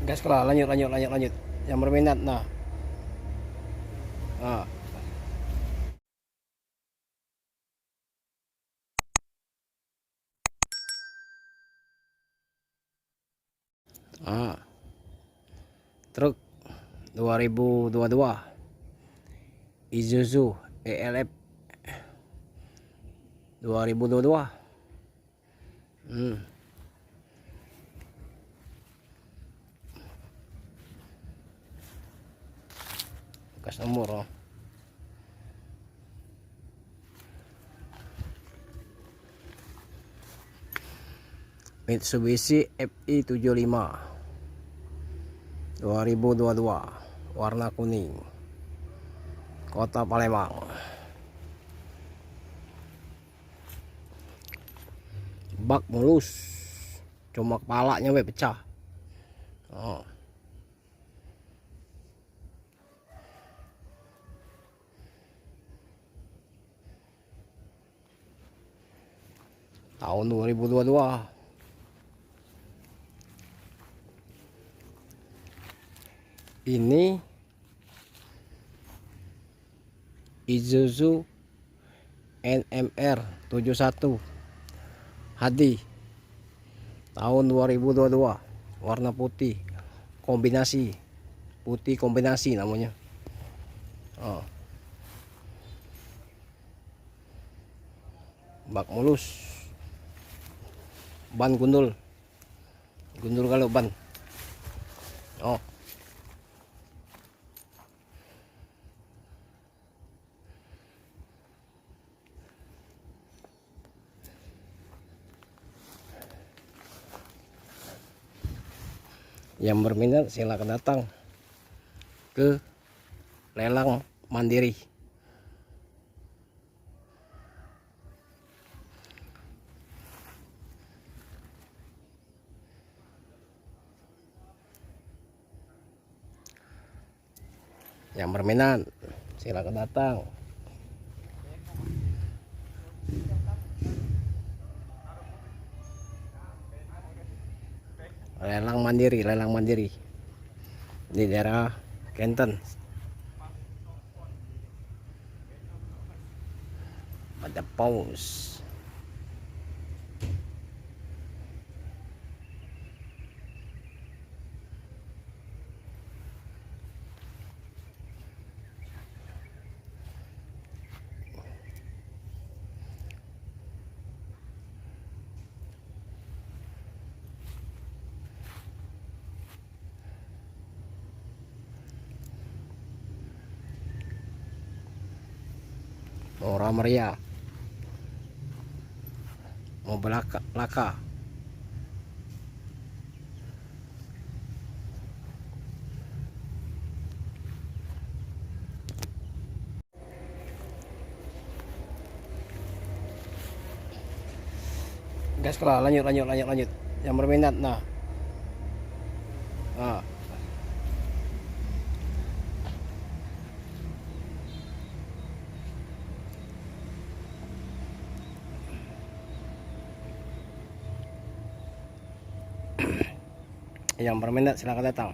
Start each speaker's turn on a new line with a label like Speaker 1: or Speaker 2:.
Speaker 1: Gas lah, lanjut. Yang berminat, nah. Ah, ah. Truk 2022 Isuzu ELF 2022. Bekas nomor, oh. Mitsubishi FI 75 2022, warna kuning, kota Palembang. Bak mulus, cuma kepalanya we pecah. Oh. Tahun 2022. Ini Isuzu NMR 71 HD tahun 2022, warna putih kombinasi, putih kombinasi namanya. Oh. Bak mulus, ban gundul kalau ban. Oh. Yang berminat silakan datang ke lelang mandiri. Yang berminat silakan datang. Lelang mandiri di daerah Kenten. Pada Paus. Orang meriah mau laka. Gas lah, lanjut. Yang berminat, nah. Ah. Yang berminat silakan datang.